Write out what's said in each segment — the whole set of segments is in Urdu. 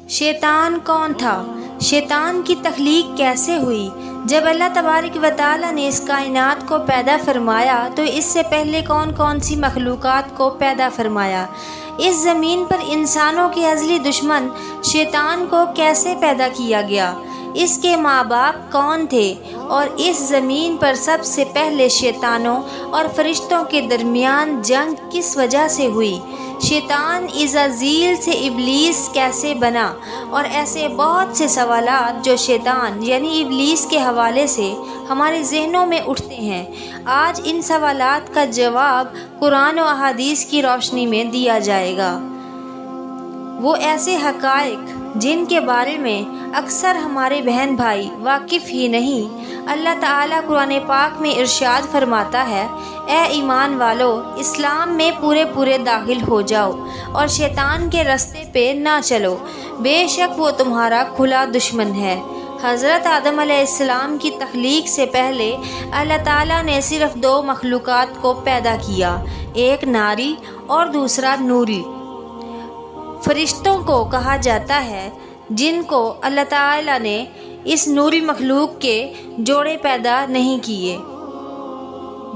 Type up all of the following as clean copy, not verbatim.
شیطان کون تھا؟ شیطان کی تخلیق کیسے ہوئی؟ جب اللہ تبارک و تعالیٰ نے اس کائنات کو پیدا فرمایا تو اس سے پہلے کون کون سی مخلوقات کو پیدا فرمایا؟ اس زمین پر انسانوں کے ازلی دشمن شیطان کو کیسے پیدا کیا گیا؟ اس کے ماں باپ کون تھے؟ اور اس زمین پر سب سے پہلے شیطانوں اور فرشتوں کے درمیان جنگ کس وجہ سے ہوئی؟ شیطان عزازیل سے ابلیس کیسے بنا؟ اور ایسے بہت سے سوالات جو شیطان یعنی ابلیس کے حوالے سے ہمارے ذہنوں میں اٹھتے ہیں، آج ان سوالات کا جواب قرآن و احادیث کی روشنی میں دیا جائے گا۔ وہ ایسے حقائق جن کے بارے میں اکثر ہمارے بہن بھائی واقف ہی نہیں۔ اللہ تعالیٰ قرآن پاک میں ارشاد فرماتا ہے، اے ایمان والو، اسلام میں پورے داخل ہو جاؤ اور شیطان کے رستے پہ نہ چلو، بے شک وہ تمہارا کھلا دشمن ہے۔ حضرت آدم علیہ السلام کی تخلیق سے پہلے اللہ تعالیٰ نے صرف دو مخلوقات کو پیدا کیا، ایک ناری اور دوسرا نوری۔ فرشتوں کو کہا جاتا ہے جن کو اللہ تعالیٰ نے اس نوری مخلوق کے جوڑے پیدا نہیں کیے،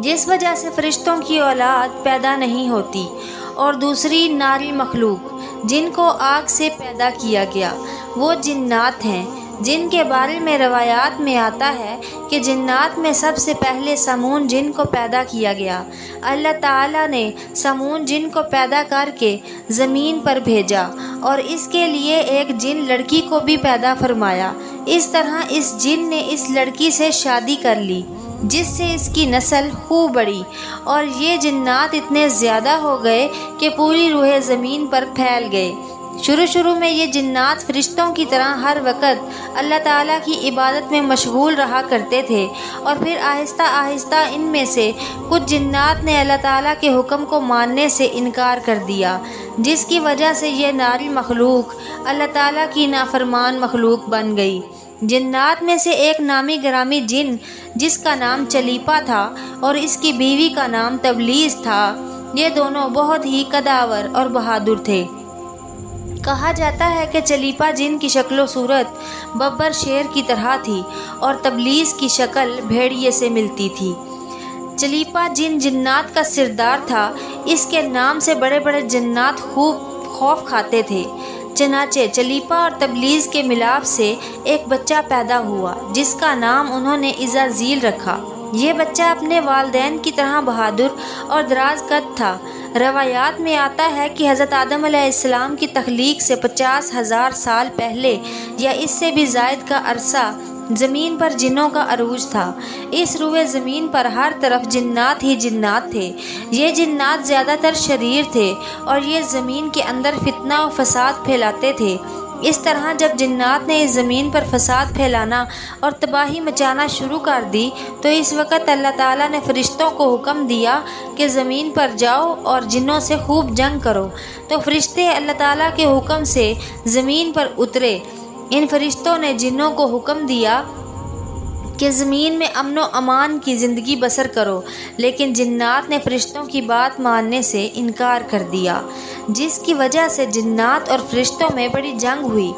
جس وجہ سے فرشتوں کی اولاد پیدا نہیں ہوتی، اور دوسری ناری مخلوق جن کو آگ سے پیدا کیا گیا، وہ جنات ہیں، جن کے بارے میں روایات میں آتا ہے کہ جنات میں سب سے پہلے سمون جن کو پیدا کیا گیا۔ اللہ تعالیٰ نے سمون جن کو پیدا کر کے زمین پر بھیجا اور اس کے لیے ایک جن لڑکی کو بھی پیدا فرمایا۔ اس طرح اس جن نے اس لڑکی سے شادی کر لی، جس سے اس کی نسل خوب بڑھی، اور یہ جنات اتنے زیادہ ہو گئے کہ پوری روح زمین پر پھیل گئے۔ شروع میں یہ جنات فرشتوں کی طرح ہر وقت اللہ تعالیٰ کی عبادت میں مشغول رہا کرتے تھے، اور پھر آہستہ آہستہ ان میں سے کچھ جنات نے اللہ تعالیٰ کے حکم کو ماننے سے انکار کر دیا، جس کی وجہ سے یہ ناری مخلوق اللہ تعالیٰ کی نافرمان مخلوق بن گئی۔ جنات میں سے ایک نامی گرامی جن جس کا نام چلیپا تھا اور اس کی بیوی کا نام تبلیس تھا، یہ دونوں بہت ہی قداور اور بہادر تھے۔ کہا جاتا ہے کہ چلیپا جن کی شکل و صورت ببر شیر کی طرح تھی اور تبلیس کی شکل بھیڑیے سے ملتی تھی۔ چلیپا جن جنات کا سردار تھا، اس کے نام سے بڑے بڑے جنات خوب خوف کھاتے تھے۔ چنانچہ چلیپا اور تبلیس کے ملاپ سے ایک بچہ پیدا ہوا جس کا نام انہوں نے عزازیل رکھا۔ یہ بچہ اپنے والدین کی طرح بہادر اور دراز قد تھا۔ روایات میں آتا ہے کہ حضرت آدم علیہ السلام کی تخلیق سے 50,000 سال پہلے یا اس سے بھی زائد کا عرصہ زمین پر جنوں کا عروج تھا۔ اس روئے زمین پر ہر طرف جنات ہی جنات تھے۔ یہ جنات زیادہ تر شریر تھے اور یہ زمین کے اندر فتنہ و فساد پھیلاتے تھے۔ اس طرح جب جنات نے اس زمین پر فساد پھیلانا اور تباہی مچانا شروع کر دی تو اس وقت اللہ تعالیٰ نے فرشتوں کو حکم دیا کہ زمین پر جاؤ اور جنوں سے خوب جنگ کرو۔ تو فرشتے اللہ تعالیٰ کے حکم سے زمین پر اترے۔ ان فرشتوں نے جنوں کو حکم دیا کہ زمین میں امن و امان کی زندگی بسر کرو، لیکن جنات نے فرشتوں کی بات ماننے سے انکار کر دیا، جس کی وجہ سے جنات اور فرشتوں میں بڑی جنگ ہوئی۔